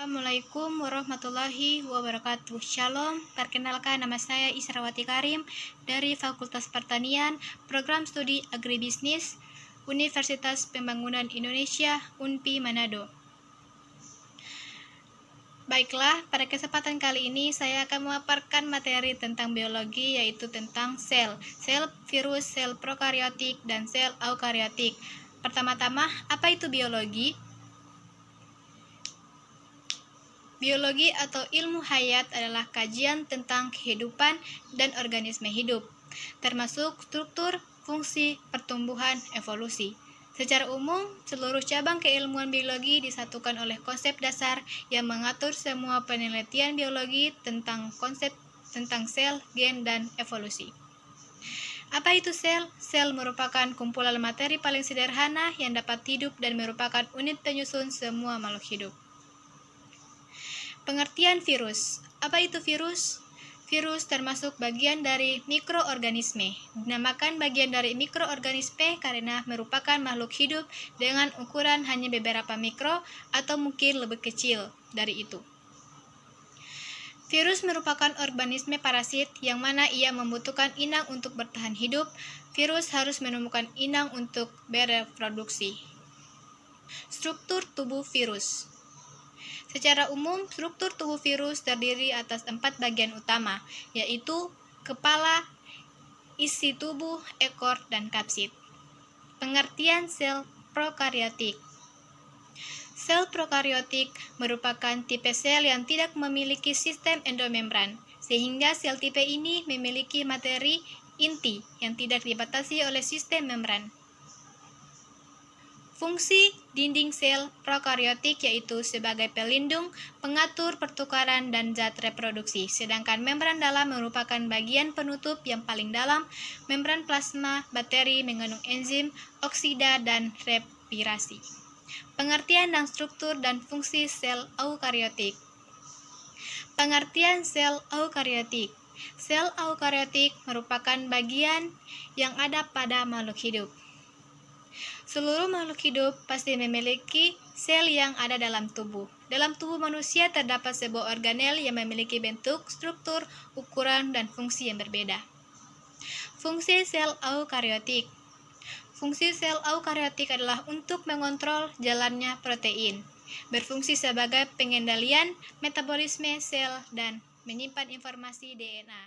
Assalamualaikum warahmatullahi wabarakatuh. Shalom, perkenalkan nama saya Israwati Karim dari Fakultas Pertanian, Program Studi Agribisnis, Universitas Pembangunan Indonesia, UNPI Manado. Baiklah, pada kesempatan kali ini saya akan memaparkan materi tentang biologi, yaitu tentang sel virus, sel prokariotik, dan sel eukariotik. Pertama-tama, apa itu biologi? Biologi atau ilmu hayat adalah kajian tentang kehidupan dan organisme hidup, termasuk struktur, fungsi, pertumbuhan, evolusi. Secara umum, seluruh cabang keilmuan biologi disatukan oleh konsep dasar yang mengatur semua penelitian biologi tentang konsep tentang sel, gen, dan evolusi. Apa itu sel? Sel merupakan kumpulan materi paling sederhana yang dapat hidup dan merupakan unit penyusun semua makhluk hidup. Pengertian virus. Apa itu virus? Virus termasuk bagian dari mikroorganisme. Dinamakan bagian dari mikroorganisme karena merupakan makhluk hidup dengan ukuran hanya beberapa mikro atau mungkin lebih kecil dari itu. Virus merupakan organisme parasit yang mana ia membutuhkan inang untuk bertahan hidup. Virus harus menemukan inang untuk bereproduksi. Struktur tubuh virus. Secara umum, struktur tubuh virus terdiri atas 4 bagian utama, yaitu kepala, isi tubuh, ekor, dan kapsid. Pengertian sel prokariotik. Sel prokariotik merupakan tipe sel yang tidak memiliki sistem endomembran, sehingga sel tipe ini memiliki materi inti yang tidak dibatasi oleh sistem membran. Fungsi dinding sel prokariotik yaitu sebagai pelindung, pengatur pertukaran dan zat reproduksi, sedangkan membran dalam merupakan bagian penutup yang paling dalam. Membran plasma bakteri mengandung enzim, oksida, dan respirasi. Pengertian dan struktur dan fungsi sel eukariotik. Pengertian sel eukariotik. Sel eukariotik merupakan bagian yang ada pada makhluk hidup. Seluruh makhluk hidup pasti memiliki sel yang ada dalam tubuh. Dalam tubuh manusia terdapat sebuah organel yang memiliki bentuk, struktur, ukuran, dan fungsi yang berbeda. Fungsi sel eukariotik. Fungsi sel eukariotik adalah untuk mengontrol jalannya protein, berfungsi sebagai pengendalian metabolisme sel, dan menyimpan informasi DNA.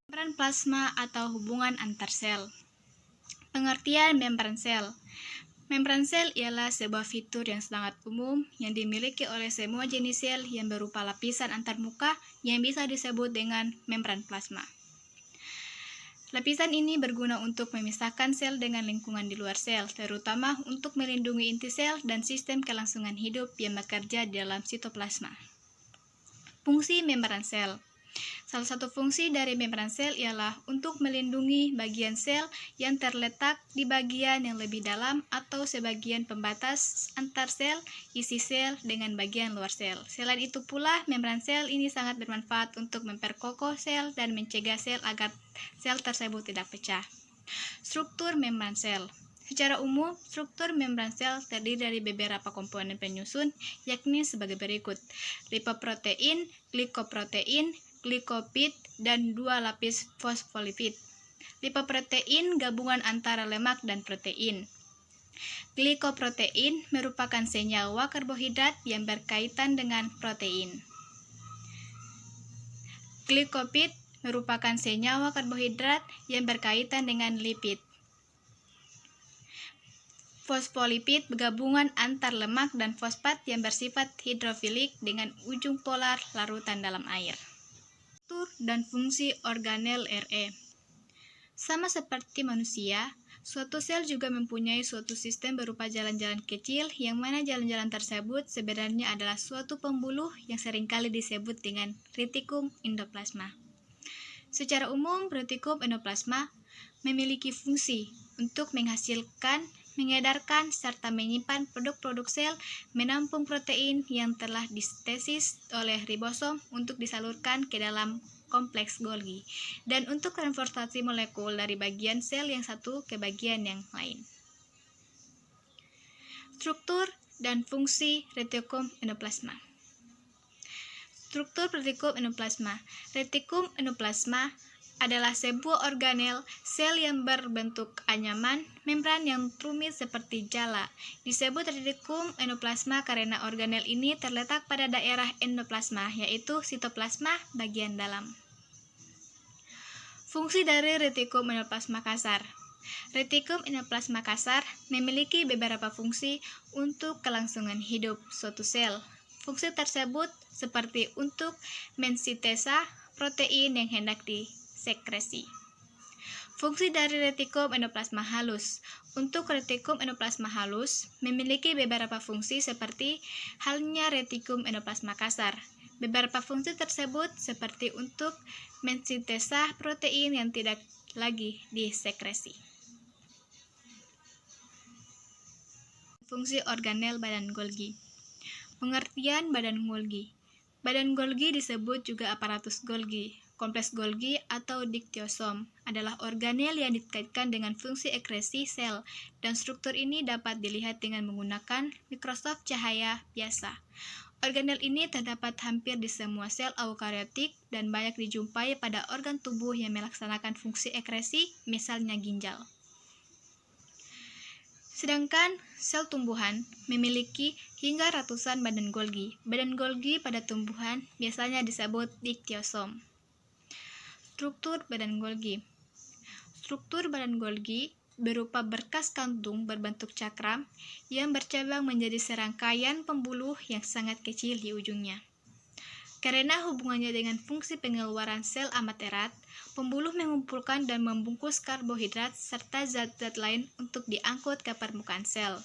Membran plasma atau hubungan antar sel. Pengertian membran sel. Membran sel ialah sebuah fitur yang sangat umum yang dimiliki oleh semua jenis sel yang berupa lapisan antarmuka yang bisa disebut dengan membran plasma. Lapisan ini berguna untuk memisahkan sel dengan lingkungan di luar sel, terutama untuk melindungi inti sel dan sistem kelangsungan hidup yang bekerja di dalam sitoplasma. Fungsi membran sel. Salah satu fungsi dari membran sel ialah untuk melindungi bagian sel yang terletak di bagian yang lebih dalam atau sebagian pembatas antar sel, isi sel dengan bagian luar sel. Selain itu pula, membran sel ini sangat bermanfaat untuk memperkokoh sel dan mencegah sel agar sel tersebut tidak pecah. Struktur membran sel. Secara umum, struktur membran sel terdiri dari beberapa komponen penyusun, yakni sebagai berikut: lipoprotein, glikoprotein, glikopid, dan 2 lapis fosfolipid. Lipoprotein gabungan antara lemak dan protein. Glikoprotein merupakan senyawa karbohidrat yang berkaitan dengan protein. Glikopid merupakan senyawa karbohidrat yang berkaitan dengan lipid. Fosfolipid gabungan antar lemak dan fosfat yang bersifat hidrofilik dengan ujung polar larutan dalam air. Struktur dan fungsi organel Re. Sama seperti manusia, suatu sel juga mempunyai suatu sistem berupa jalan-jalan kecil yang mana jalan-jalan tersebut sebenarnya adalah suatu pembuluh yang seringkali disebut dengan retikum endoplasma. Secara umum, retikum endoplasma memiliki fungsi untuk menghasilkan, mengedarkan, serta menyimpan produk-produk sel, menampung protein yang telah disintesis oleh ribosom untuk disalurkan ke dalam kompleks Golgi, dan untuk transportasi molekul dari bagian sel yang satu ke bagian yang lain. Struktur dan fungsi retikum endoplasma. Struktur retikum endoplasma. Retikum endoplasma adalah sebuah organel sel yang berbentuk anyaman, membran yang rumit seperti jala. Disebut retikum endoplasma karena organel ini terletak pada daerah endoplasma, yaitu sitoplasma bagian dalam. Fungsi dari retikum endoplasma kasar. Retikum endoplasma kasar memiliki beberapa fungsi untuk kelangsungan hidup suatu sel. Fungsi tersebut seperti untuk mensintesa protein yang hendak disekresi. Fungsi dari retikum endoplasma halus. Untuk retikum endoplasma halus memiliki beberapa fungsi seperti halnya retikum endoplasma kasar. Beberapa fungsi tersebut seperti untuk mensintesa protein yang tidak lagi disekresi. Fungsi organel badan Golgi. Pengertian badan Golgi. Badan Golgi disebut juga aparatus Golgi. Kompleks Golgi atau diktiosom adalah organel yang dikaitkan dengan fungsi ekresi sel, dan struktur ini dapat dilihat dengan menggunakan mikroskop cahaya biasa. Organel ini terdapat hampir di semua sel eukariotik dan banyak dijumpai pada organ tubuh yang melaksanakan fungsi ekresi, misalnya ginjal. Sedangkan sel tumbuhan memiliki hingga ratusan badan Golgi. Badan Golgi pada tumbuhan biasanya disebut diktiosom. Struktur badan Golgi. Struktur badan Golgi berupa berkas kantung berbentuk cakram yang bercabang menjadi serangkaian pembuluh yang sangat kecil di ujungnya. Karena hubungannya dengan fungsi pengeluaran sel amat erat, pembuluh mengumpulkan dan membungkus karbohidrat serta zat-zat lain untuk diangkut ke permukaan sel.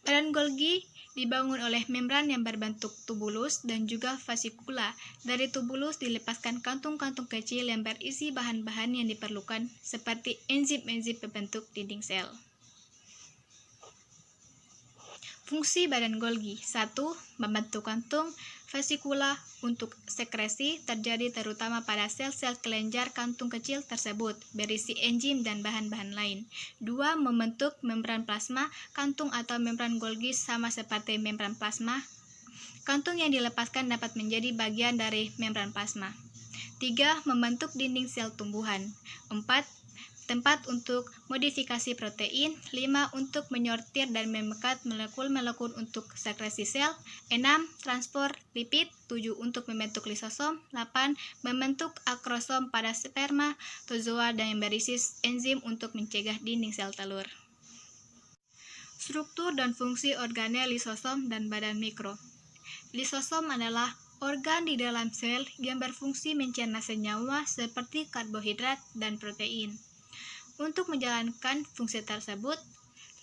Badan Golgi dibangun oleh membran yang berbentuk tubulus dan juga vasikula. Dari tubulus dilepaskan kantung-kantung kecil yang berisi bahan-bahan yang diperlukan seperti enzim-enzim pembentuk dinding sel. Fungsi badan Golgi. 1. Membentuk kantung vasikula untuk sekresi terjadi terutama pada sel-sel kelenjar kantung kecil tersebut, berisi enzim dan bahan-bahan lain. 2. Membentuk membran plasma. Kantung atau membran Golgi sama seperti membran plasma. Kantung yang dilepaskan dapat menjadi bagian dari membran plasma. 3. Membentuk dinding sel tumbuhan. 4. Tempat untuk modifikasi protein. 5. Untuk menyortir dan memekat molekul-molekul untuk sekresi sel. 6. Transport lipid. 7. Untuk membentuk lisosom. 8. Membentuk akrosom pada spermatozoa dan yang berisi enzim untuk mencegah dinding sel telur. Struktur dan fungsi organel lisosom dan badan mikro. Lisosom adalah organ di dalam sel yang berfungsi mencerna senyawa seperti karbohidrat dan protein. Untuk menjalankan fungsi tersebut,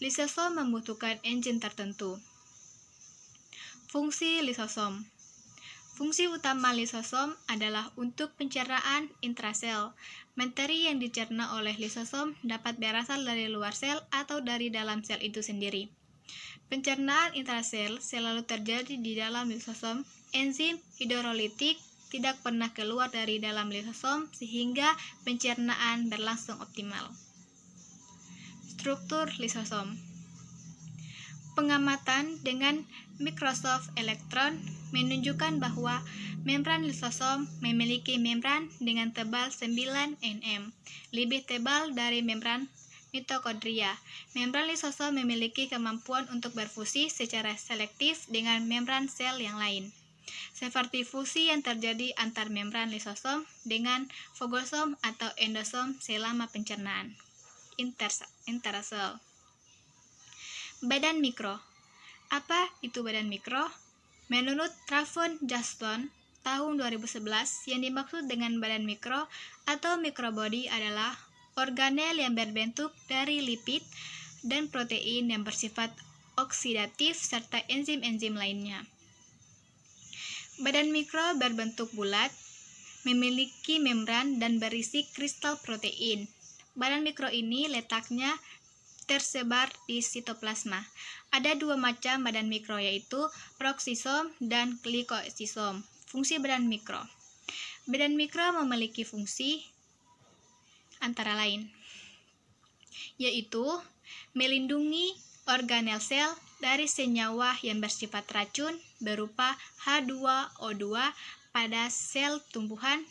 lisosom membutuhkan enzim tertentu. Fungsi lisosom. Fungsi utama lisosom adalah untuk pencernaan intrasel. Materi yang dicerna oleh lisosom dapat berasal dari luar sel atau dari dalam sel itu sendiri. Pencernaan intrasel selalu terjadi di dalam lisosom. Enzim hidrolitik tidak pernah keluar dari dalam lisosom sehingga pencernaan berlangsung optimal. Struktur lisosom. Pengamatan dengan mikroskop elektron menunjukkan bahwa membran lisosom memiliki membran dengan tebal 9 nm, lebih tebal dari membran mitokondria. Membran lisosom memiliki kemampuan untuk berfusi secara selektif dengan membran sel yang lain, seperti fusi yang terjadi antar membran lisosom dengan fagosom atau endosom selama pencernaan intrasel. Badan mikro. Apa itu badan mikro? Menurut Travon Juston tahun 2011, yang dimaksud dengan badan mikro atau mikrobody adalah organel yang berbentuk dari lipid dan protein yang bersifat oksidatif serta enzim-enzim lainnya. Badan mikro berbentuk bulat, memiliki membran dan berisi kristal protein. Badan mikro ini letaknya tersebar di sitoplasma. Ada dua macam badan mikro, yaitu peroksisom dan glikoksisom. Fungsi badan mikro. Badan mikro memiliki fungsi antara lain, yaitu melindungi organel sel dari senyawa yang bersifat racun berupa H2O2 pada sel tumbuhan,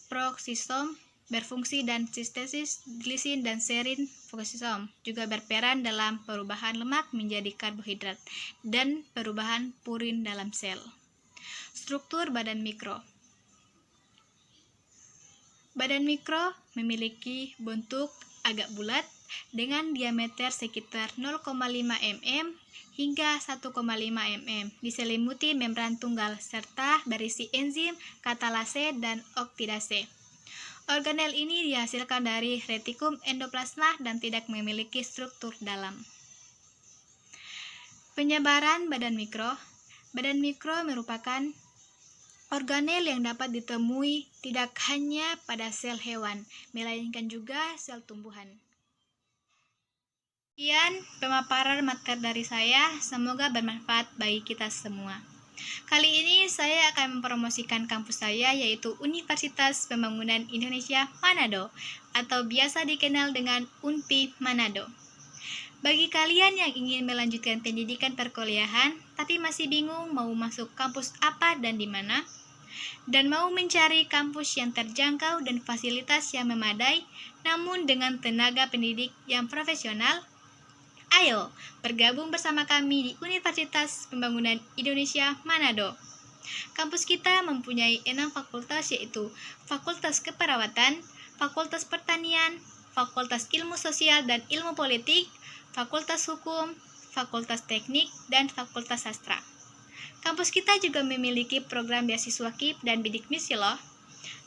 peroksisom berfungsi dan sintesis glisin dan serin peroksisom juga berperan dalam perubahan lemak menjadi karbohidrat dan perubahan purin dalam sel. Struktur badan mikro. Badan mikro memiliki bentuk agak bulat dengan diameter sekitar 0,5 mm hingga 1,5 mm, diselimuti membran tunggal serta berisi enzim katalase dan oktidase. Organel ini dihasilkan dari retikum endoplasma dan tidak memiliki struktur dalam. Penyebaran badan mikro. Badan mikro merupakan organel yang dapat ditemui tidak hanya pada sel hewan, melainkan juga sel tumbuhan. Sekian pemaparan materi dari saya, semoga bermanfaat bagi kita semua. Kali ini saya akan mempromosikan kampus saya, yaitu Universitas Pembangunan Indonesia Manado atau biasa dikenal dengan UNPI Manado. Bagi kalian yang ingin melanjutkan pendidikan perkuliahan tapi masih bingung mau masuk kampus apa dan di mana, dan mau mencari kampus yang terjangkau dan fasilitas yang memadai namun dengan tenaga pendidik yang profesional, ayo bergabung bersama kami di Universitas Pembangunan Indonesia Manado. Kampus kita mempunyai 6 fakultas, yaitu Fakultas Keperawatan, Fakultas Pertanian, Fakultas Ilmu Sosial dan Ilmu Politik, Fakultas Hukum, Fakultas Teknik, dan Fakultas Sastra. Kampus kita juga memiliki program beasiswa KIP dan bidik misi loh.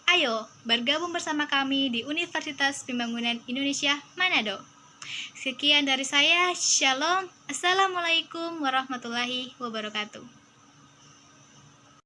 Ayo bergabung bersama kami di Universitas Pembangunan Indonesia Manado. Sekian dari saya, Shalom, Assalamualaikum warahmatullahi wabarakatuh.